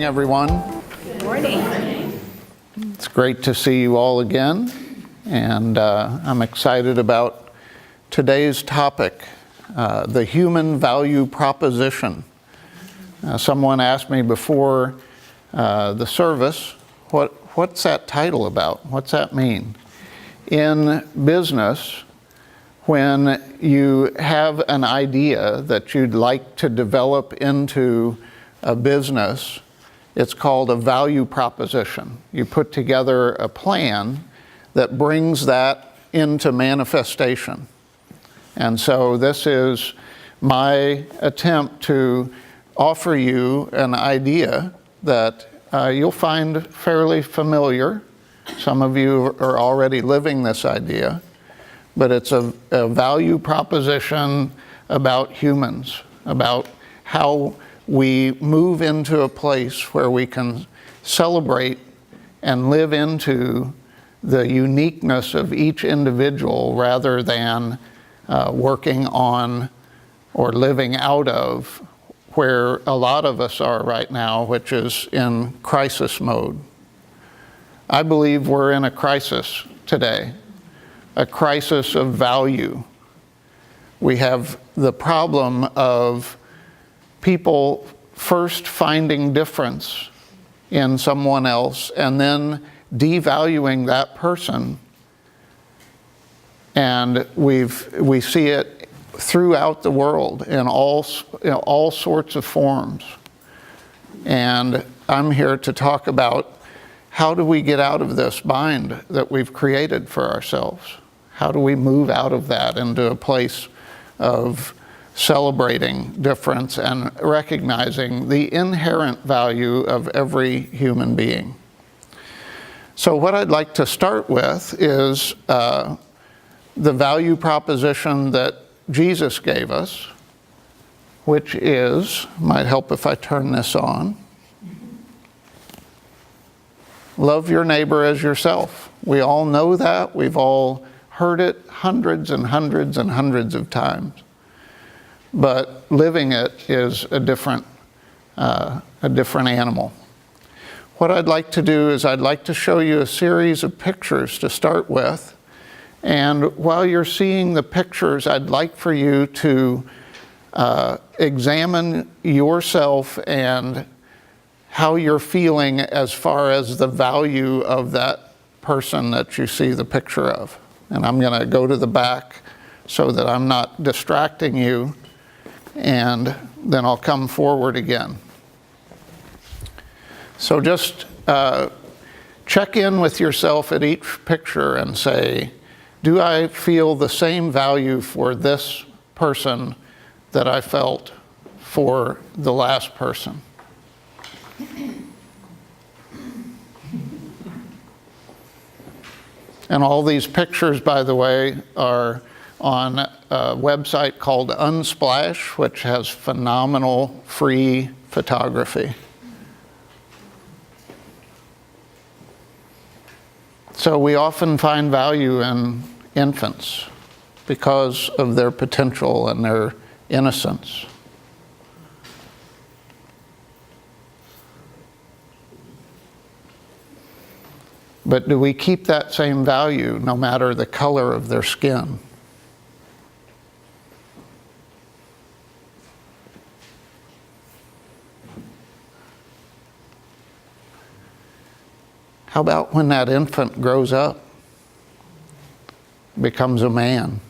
morning, everyone. Good morning. It's great to see you all again, and I'm excited about today's topic, the human value proposition. Someone asked me before the service, what's that title about? What's that mean? In business, when you have an idea that you'd like to develop into a business, it's called a value proposition. You put together a plan that brings that into manifestation. And so this is my attempt to offer you an idea that you'll find fairly familiar. Some of you are already living this idea, but it's a value proposition about humans, about how we move into a place where we can celebrate and live into the uniqueness of each individual rather than working on or living out of where a lot of us are right now, which is in crisis mode. I believe we're in a crisis today, a crisis of value. We have the problem of people first finding difference in someone else and then devaluing that person. And we see it throughout the world in all sorts of forms. And I'm here to talk about how do we get out of this bind that we've created for ourselves? How do we move out of that into a place of celebrating difference and recognizing the inherent value of every human being? So what I'd like to start with is the value proposition that Jesus gave us, which is, might help if I turn this on, love your neighbor as yourself. We all know that. We've all heard it hundreds and hundreds and hundreds of times. But living it is a different animal. What I'd like to do is I'd like to show you a series of pictures to start with. And while you're seeing the pictures, I'd like for you to examine yourself and how you're feeling as far as the value of that person that you see the picture of. And I'm going to go to the back so that I'm not distracting you, and then I'll come forward again. So just check in with yourself at each picture and say, do I feel the same value for this person that I felt for the last person? And all these pictures, by the way, are on a website called Unsplash, which has phenomenal free photography. So we often find value in infants because of their potential and their innocence. But do we keep that same value no matter the color of their skin? How about when that infant grows up, becomes a man?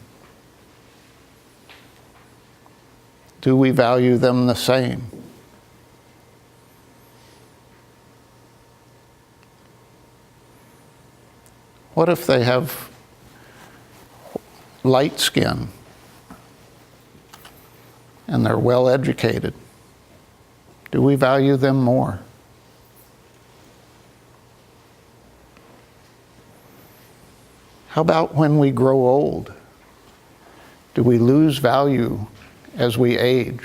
Do we value them the same? What if they have light skin and they're well educated? Do we value them more? How about when we grow old? Do we lose value as we age?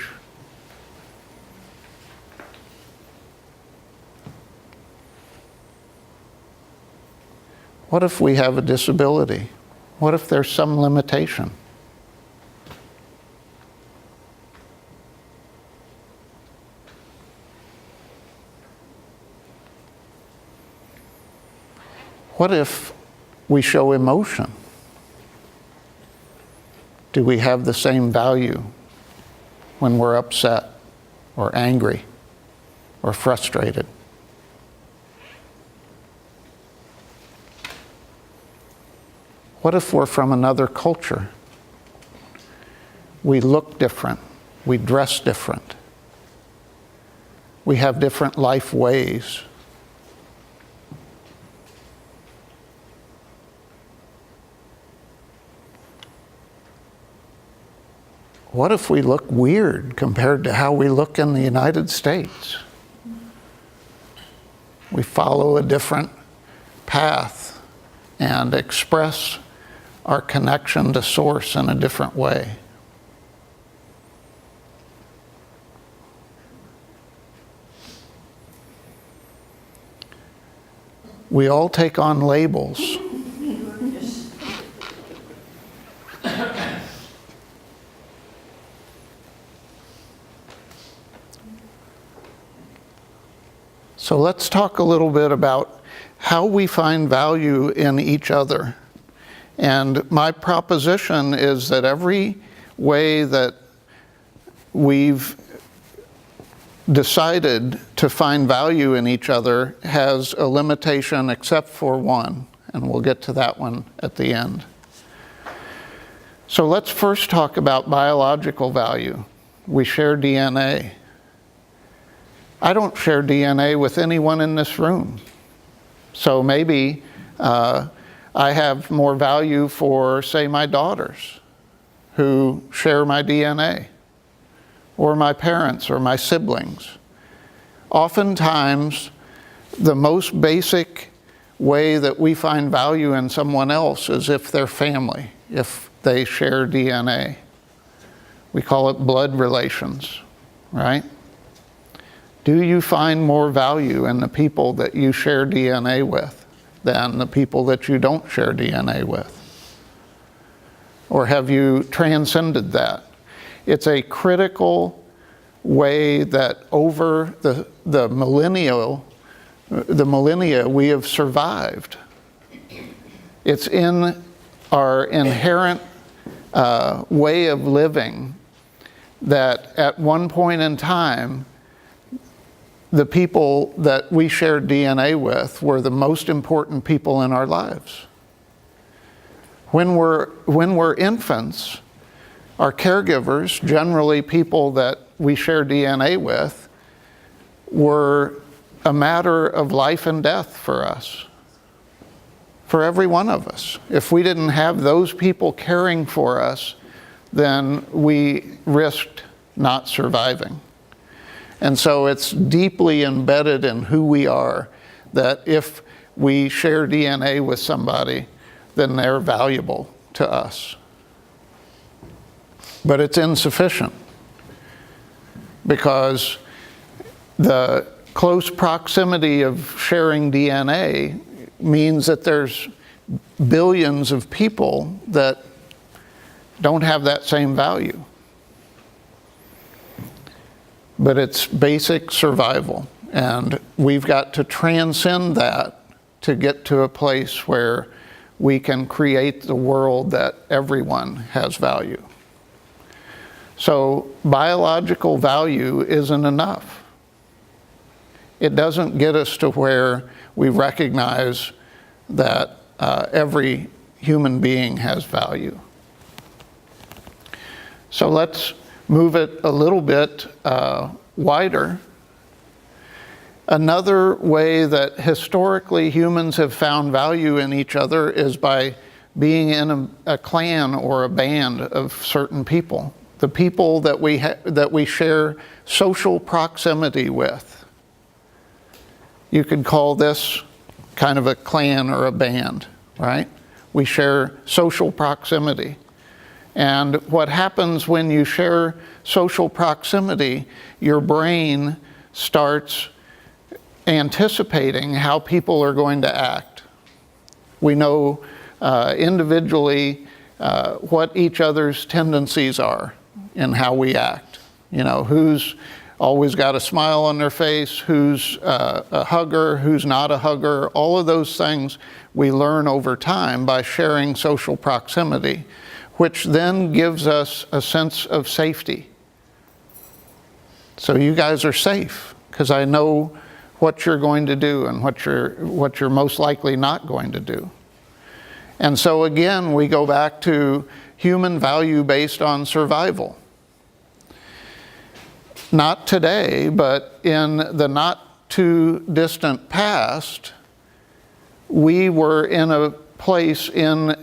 What if we have a disability? What if there's some limitation? What if we show emotion? Do we have the same value when we're upset or angry or frustrated? What if we're from another culture? We look different. We dress different. We have different life ways. What if we look weird compared to how we look in the United States? We follow a different path and express our connection to Source in a different way. We all take on labels. So let's talk a little bit about how we find value in each other. And my proposition is that every way that we've decided to find value in each other has a limitation except for one, and we'll get to that one at the end. So let's first talk about biological value. We share DNA. I don't share DNA with anyone in this room. So maybe I have more value for, say, my daughters who share my DNA, or my parents or my siblings. Oftentimes, the most basic way that we find value in someone else is if they're family, if they share DNA. We call it blood relations, right? Do you find more value in the people that you share DNA with than the people that you don't share DNA with? Or have you transcended that? It's a critical way that over the millennia we have survived. It's in our inherent way of living that at one point in time, the people that we shared DNA with were the most important people in our lives. When we're infants, our caregivers, generally people that we share DNA with, were a matter of life and death for us, for every one of us. If we didn't have those people caring for us, then we risked not surviving. And so it's deeply embedded in who we are that if we share DNA with somebody, then they're valuable to us. But it's insufficient because the close proximity of sharing DNA means that there's billions of people that don't have that same value. But it's basic survival, and we've got to transcend that to get to a place where we can create the world that everyone has value. So biological value isn't enough. It doesn't get us to where we recognize that every human being has value. So let's move it a little bit wider. Another way that historically humans have found value in each other is by being in a clan or a band of certain people. The people that we share social proximity with. You could call this kind of a clan or a band, right? We share social proximity. And what happens when you share social proximity, your brain starts anticipating how people are going to act. We know individually what each other's tendencies are in how we act. You know, who's always got a smile on their face, who's a hugger, who's not a hugger. All of those things we learn over time by sharing social proximity, which then gives us a sense of safety. So you guys are safe because I know what you're going to do and what you're most likely not going to do. And so again, we go back to human value based on survival. Not today, but in the not too distant past, we were in a place in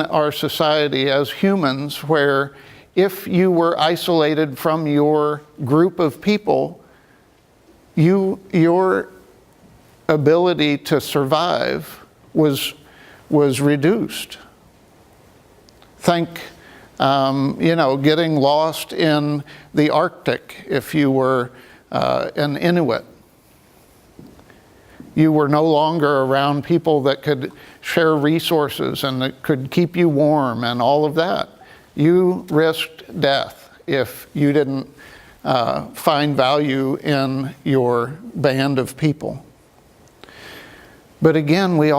our society as humans where if you were isolated from your group of people, your ability to survive was reduced. Think, getting lost in the Arctic if you were an Inuit. You were no longer around people that could share resources and that could keep you warm and all of that. You risked death if you didn't find value in your band of people. But again, we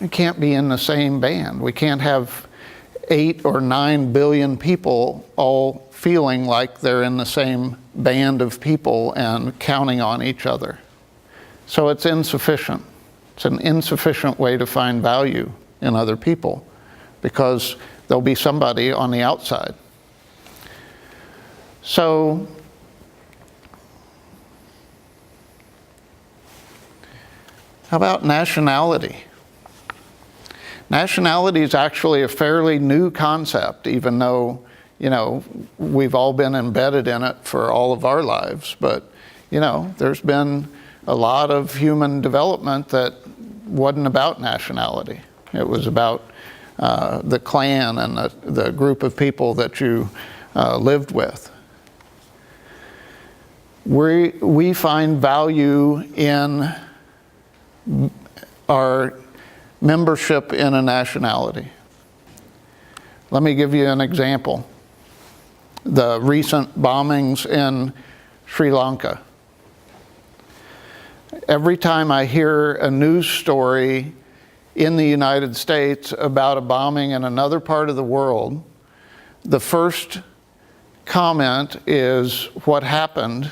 can't be in the same band. We can't have 8 or 9 billion people all feeling like they're in the same band of people and counting on each other. So it's insufficient. It's an insufficient way to find value in other people because there'll be somebody on the outside. So how about nationality? Nationality is actually a fairly new concept, even though, we've all been embedded in it for all of our lives. But, there's been a lot of human development that wasn't about nationality. It was about the clan and the group of people that you lived with. We find value in our membership in a nationality. Let me give you an example. The recent bombings in Sri Lanka. Every time I hear a news story in the United States about a bombing in another part of the world, the first comment is what happened,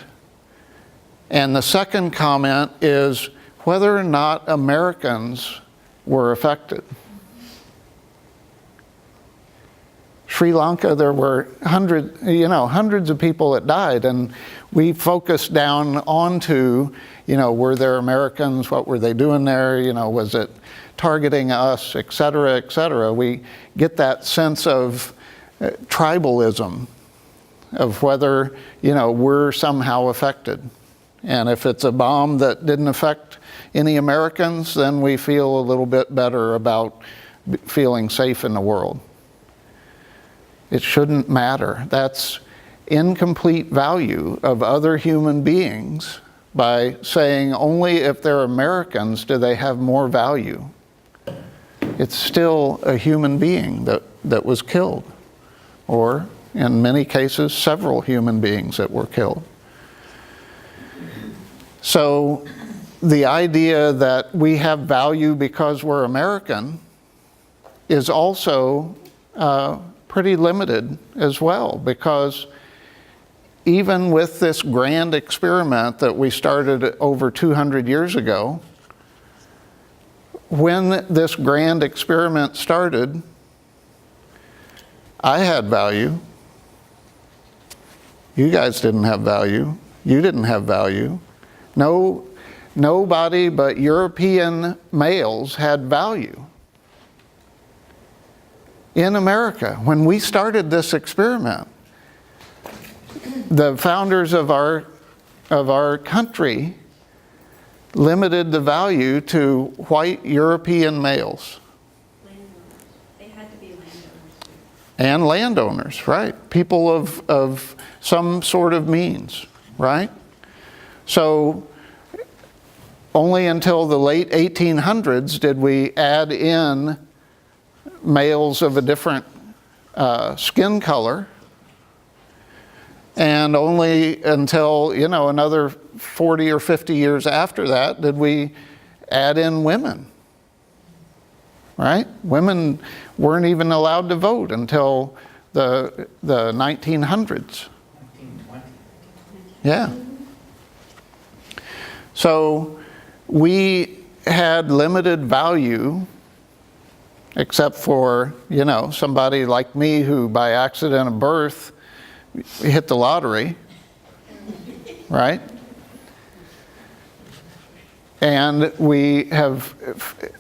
and the second comment is whether or not Americans were affected. Sri Lanka, there were hundreds of people that died, and we focused down onto, were there Americans? What were they doing there? Was it targeting us, et cetera, et cetera. We get that sense of tribalism, of whether, we're somehow affected. And if it's a bomb that didn't affect any Americans, then we feel a little bit better about feeling safe in the world. It shouldn't matter. That's incomplete value of other human beings by saying only if they're Americans do they have more value. It's still a human being that was killed, or in many cases, several human beings that were killed. So the idea that we have value because we're American is also pretty limited as well, because even with this grand experiment that we started over 200 years ago, when this grand experiment started, I had value. You guys didn't have value. You didn't have value. Nobody but European males had value. In America, when we started this experiment, the founders of our country limited the value to white European males. They had to be landowners. And landowners, right? People of some sort of means, right? So only until the late 1800s did we add in males of a different skin color. And only until, another 40 or 50 years after that did we add in women. Right? Women weren't even allowed to vote until the 1900s. 1920. Yeah. So we had limited value, except for, somebody like me who by accident of birth hit the lottery, right? And we have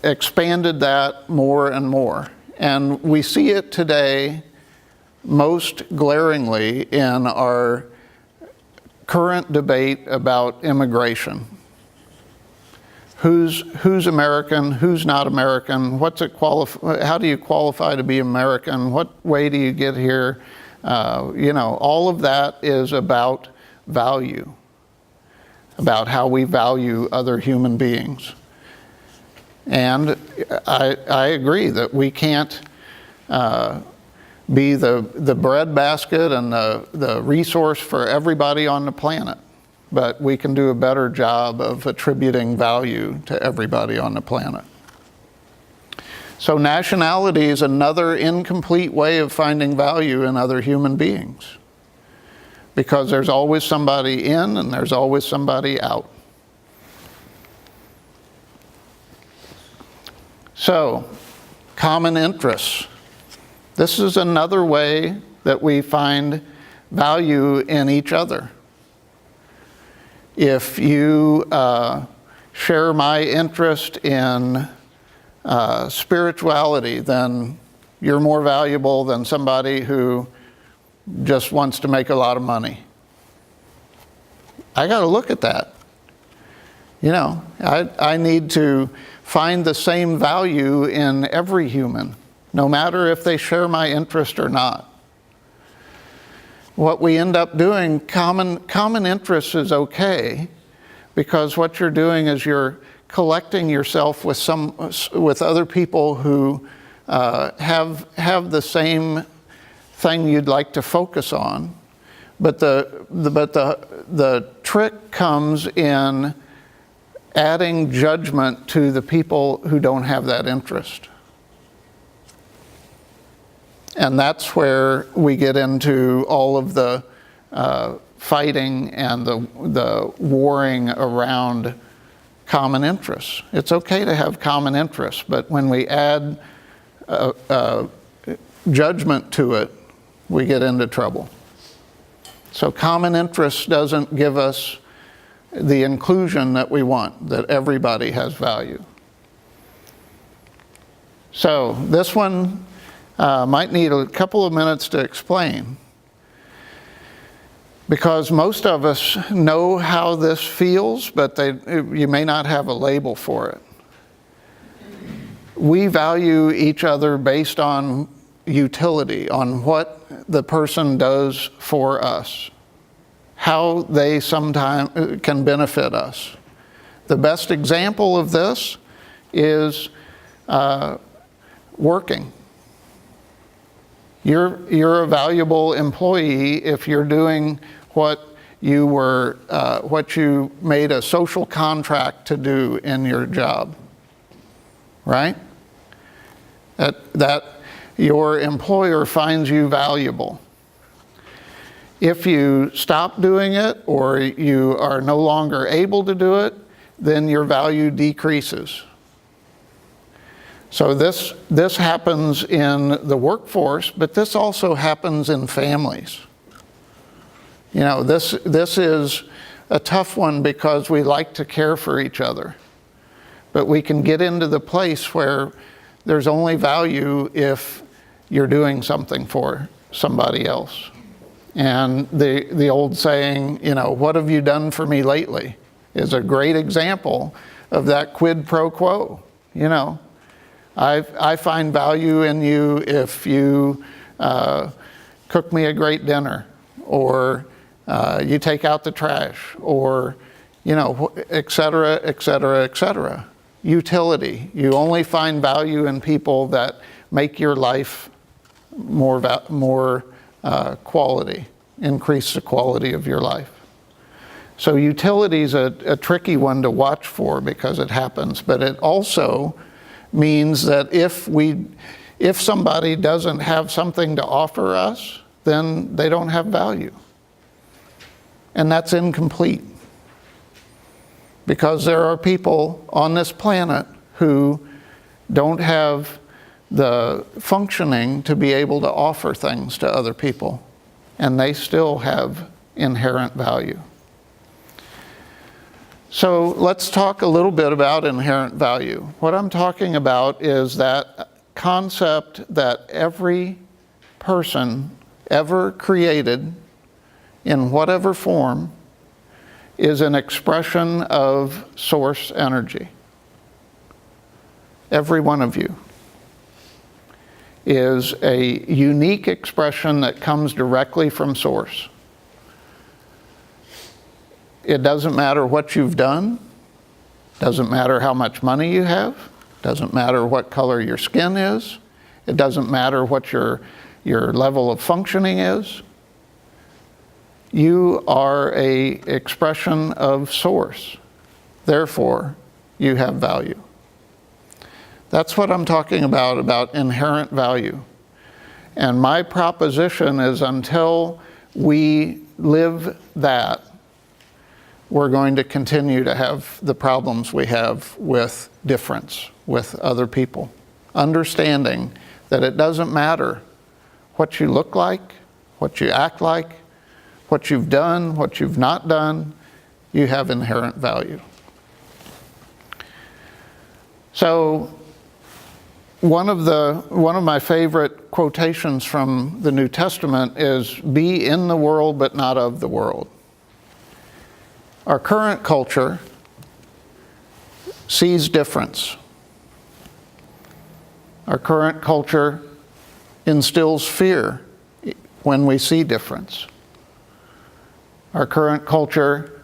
expanded that more and more. And we see it today most glaringly in our current debate about immigration. Who's American, who's not American, how do you qualify to be American, what way do you get here? All of that is about value, about how we value other human beings. And I agree that we can't be the breadbasket and the resource for everybody on the planet, but we can do a better job of attributing value to everybody on the planet. So nationality is another incomplete way of finding value in other human beings, because there's always somebody in and there's always somebody out. So, common interests. This is another way that we find value in each other. If you share my interest in spirituality, then you're more valuable than somebody who just wants to make a lot of money. I got to look at that. I need to find the same value in every human, no matter if they share my interest or not. What we end up doing, common interest is okay, because what you're doing is you're collecting yourself with other people who have the same thing you'd like to focus on, but the trick comes in adding judgment to the people who don't have that interest. And that's where we get into all of the fighting and the warring around common interests. It's okay to have common interests, but when we add judgment to it, we get into trouble. So common interest doesn't give us the inclusion that we want, that everybody has value. So this one might need a couple of minutes to explain, because most of us know how this feels, but you may not have a label for it. We value each other based on utility, on what the person does for us, how they sometimes can benefit us. The best example of this is working. You're a valuable employee if you're doing what you made a social contract to do in your job, right? That your employer finds you valuable. If you stop doing it or you are no longer able to do it, then your value decreases. So this happens in the workforce, but this also happens in families. This is a tough one because we like to care for each other. But we can get into the place where there's only value if you're doing something for somebody else. And the old saying, what have you done for me lately, is a great example of that quid pro quo. I find value in you if you cook me a great dinner, or you take out the trash, or, et cetera, et cetera, et cetera. Utility. You only find value in people that make your life more quality, increase the quality of your life. So utility is a tricky one to watch for because it happens, but it also means that if somebody doesn't have something to offer us, then they don't have value. And that's incomplete. Because there are people on this planet who don't have the functioning to be able to offer things to other people, and they still have inherent value. So let's talk a little bit about inherent value. What I'm talking about is that concept that every person ever created in whatever form is an expression of source energy. Every one of you is a unique expression that comes directly from source. It doesn't matter what you've done, doesn't matter how much money you have, doesn't matter what color your skin is, it doesn't matter what your level of functioning is. You are an expression of source. Therefore, you have value. That's what I'm talking about inherent value. And my proposition is until we live that, we're going to continue to have the problems we have with difference, with other people. Understanding that it doesn't matter what you look like, what you act like, what you've done, what you've not done, you have inherent value. So one of my favorite quotations from the New Testament is, "Be in the world but not of the world." Our current culture sees difference. Our current culture instills fear when we see difference. Our current culture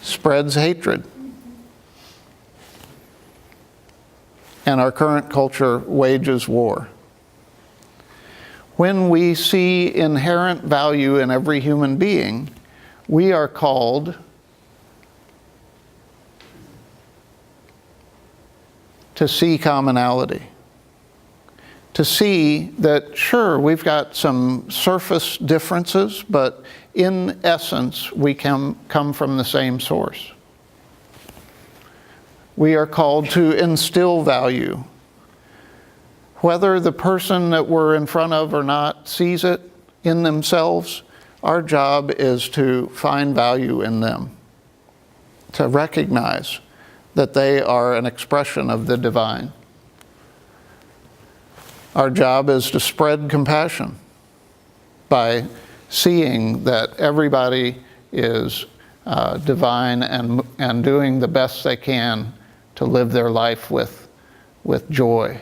spreads hatred. And our current culture wages war. When we see inherent value in every human being, we are called to see commonality. To see that, sure, we've got some surface differences, but in essence, we come from the same source. We are called to instill value. Whether the person that we're in front of or not sees it in themselves, our job is to find value in them, to recognize that they are an expression of the divine. Our job is to spread compassion by seeing that everybody is divine and doing the best they can to live their life with joy.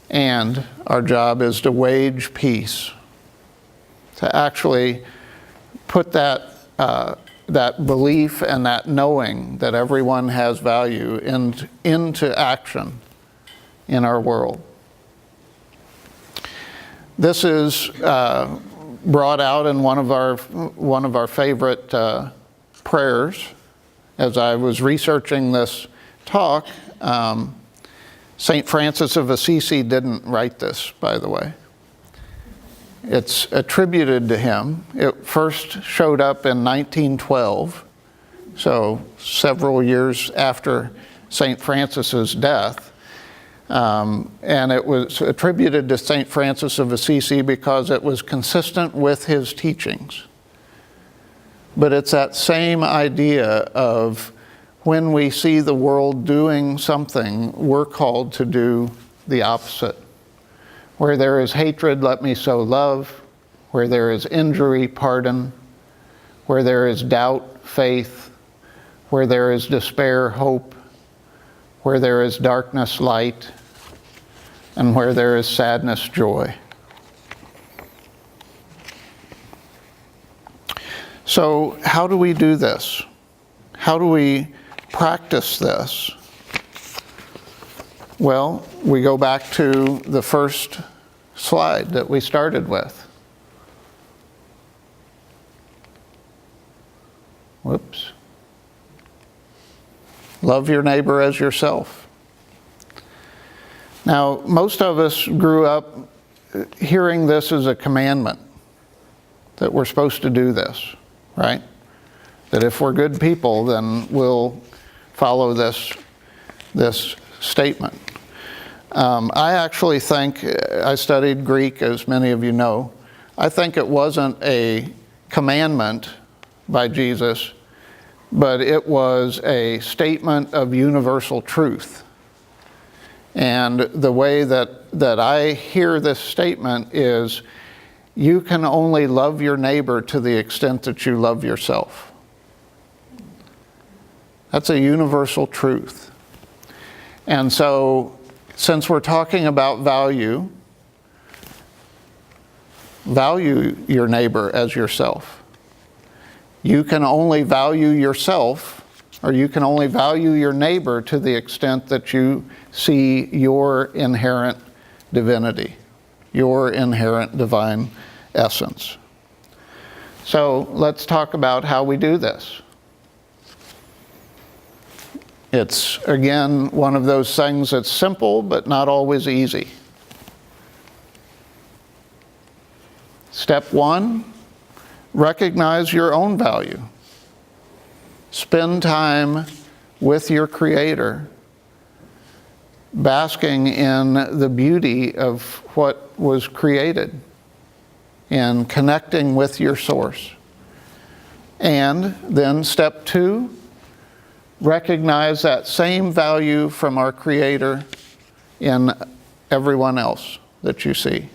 And our job is to wage peace, to actually put that belief and that knowing that everyone has value into action in our world. This is brought out in one of our favorite prayers. As I was researching this talk, St. Francis of Assisi didn't write this, by the way. It's attributed to him. It first showed up in 1912, so several years after St. Francis's death. And it was attributed to St. Francis of Assisi because it was consistent with his teachings. But it's that same idea of when we see the world doing something, we're called to do the opposite. Where there is hatred, let me sow love. Where there is injury, pardon. Where there is doubt, faith. Where there is despair, hope. Where there is darkness, light. And where there is sadness, joy. So how do we do this? How do we practice this? Well, we go back to the first slide that we started with. Whoops. Love your neighbor as yourself. Now, most of us grew up hearing this as a commandment, that we're supposed to do this, right? That if we're good people, then we'll follow this statement. I actually think, I studied Greek, as many of you know. I think it wasn't a commandment by Jesus, but it was a statement of universal truth. And the way that I hear this statement is, you can only love your neighbor to the extent that you love yourself. That's a universal truth. And so, since we're talking about value your neighbor as yourself. You can only value yourself, or you can only value your neighbor to the extent that you see your inherent divinity, your inherent divine essence. So let's talk about how we do this. It's, again, one of those things that's simple but not always easy. Step one, recognize your own value. Spend time with your Creator, basking in the beauty of what was created and connecting with your source. And then step two, recognize that same value from our Creator in everyone else that you see.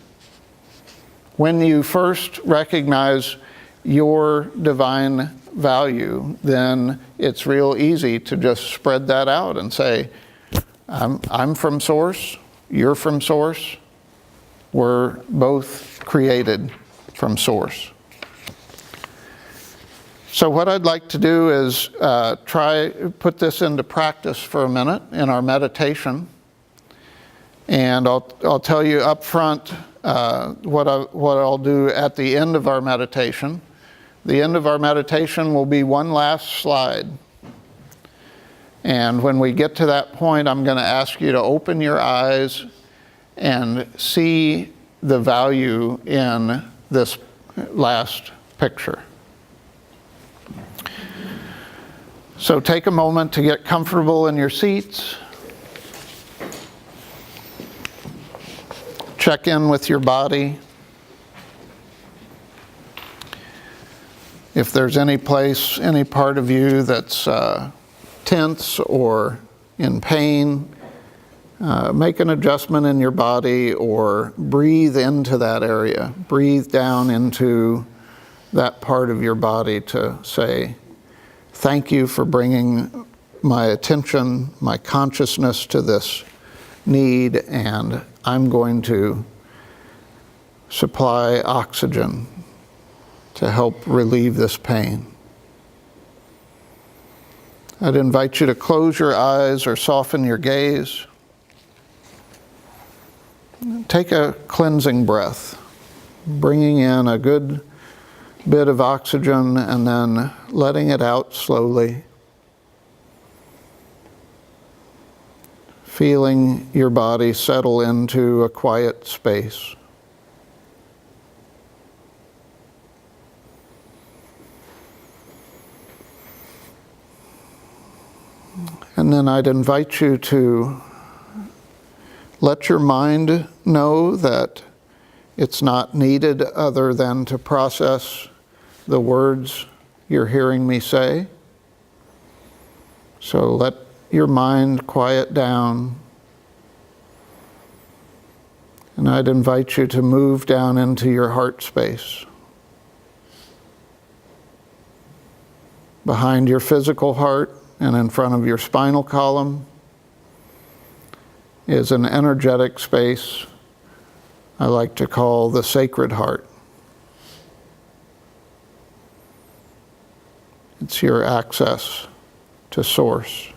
When you first recognize your divine value, then it's real easy to just spread that out and say, I'm from Source, you're from Source, we're both created from Source. So what I'd like to do is put this into practice for a minute in our meditation. And I'll tell you up front what I'll do at the end of our meditation. The end of our meditation will be one last slide. And when we get to that point, I'm going to ask you to open your eyes and see the value in this last picture. So take a moment to get comfortable in your seats. Check in with your body. If there's any place, any part of you that's tense or in pain, make an adjustment in your body or breathe into that area. Breathe down into that part of your body to say, thank you for bringing my attention, my consciousness to this need, and I'm going to supply oxygen to help relieve this pain. I'd invite you to close your eyes or soften your gaze. Take a cleansing breath, bringing in a good bit of oxygen and then letting it out slowly. Feeling your body settle into a quiet space. And then I'd invite you to let your mind know that it's not needed other than to process the words you're hearing me say. So let your mind quiet down. And I'd invite you to move down into your heart space. Behind your physical heart and in front of your spinal column is an energetic space I like to call the sacred heart. It's your access to Source.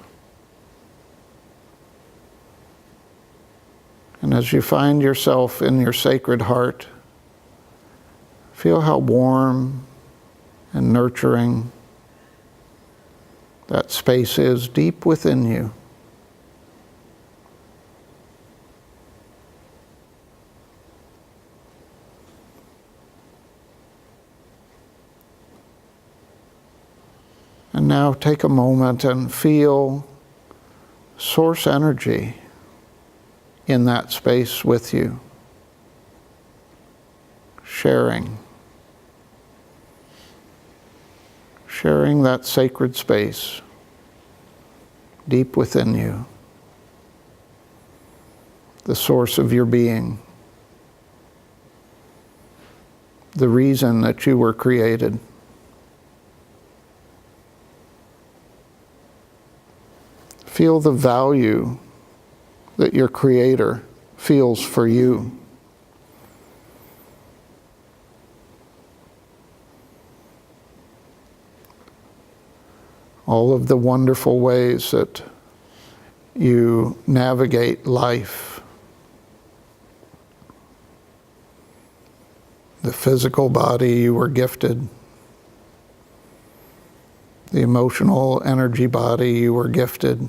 And as you find yourself in your sacred heart, feel how warm and nurturing that space is deep within you. And now take a moment and feel source energy in that space with you, sharing that sacred space deep within you, the source of your being, the reason that you were created. Feel the value that your Creator feels for you. All of the wonderful ways that you navigate life. The physical body you were gifted. The emotional energy body you were gifted.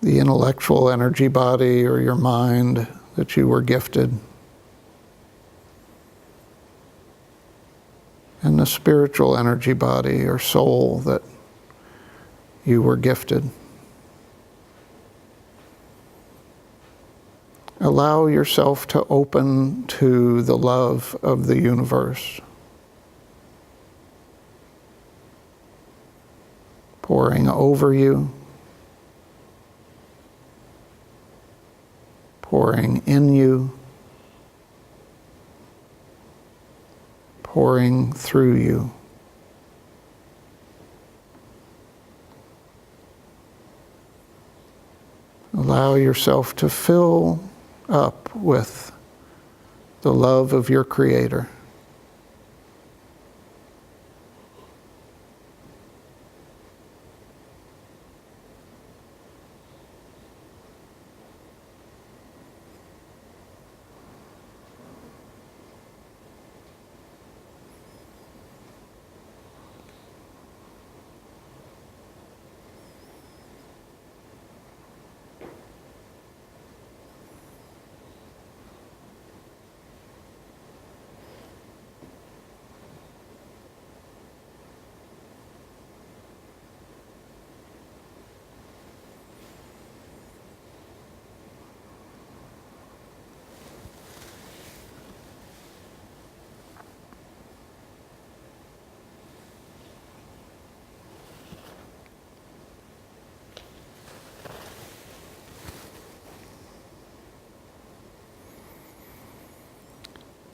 The intellectual energy body or your mind that you were gifted. And the spiritual energy body or soul that you were gifted. Allow yourself to open to the love of the universe, pouring over you, pouring in you, pouring through you. Allow yourself to fill up with the love of your Creator.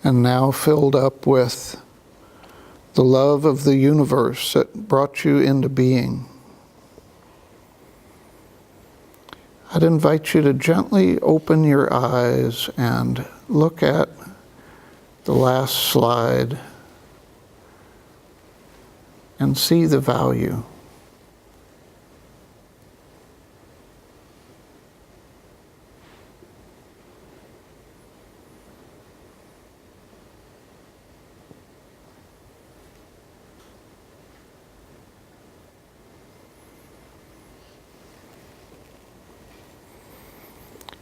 And now filled up with the love of the universe that brought you into being, I'd invite you to gently open your eyes and look at the last slide and see the value.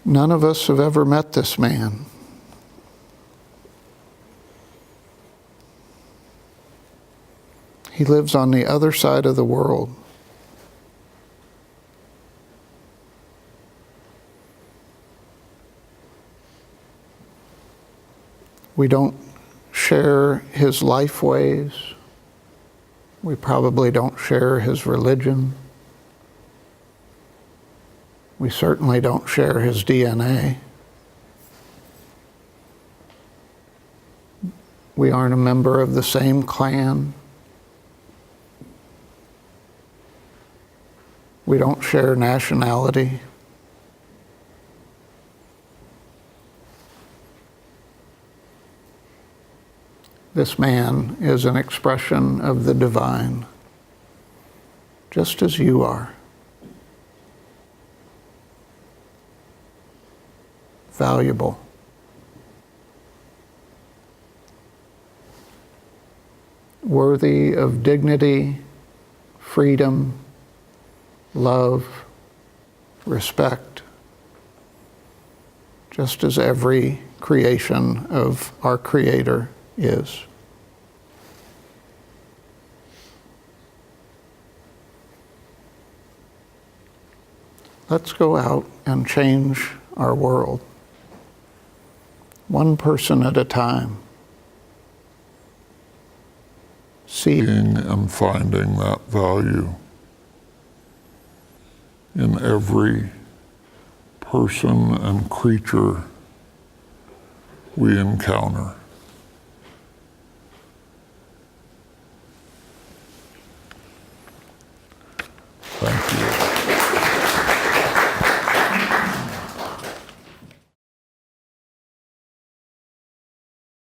None of us have ever met this man. He lives on the other side of the world. We don't share his life ways. We probably don't share his religion. We certainly don't share his DNA. We aren't a member of the same clan. We don't share nationality. This man is an expression of the divine, just as you are. valuable. Worthy of dignity, freedom, love, respect, just as every creation of our Creator is. Let's go out and change our world, one person at a time. Seeing and finding that value in every person and creature we encounter.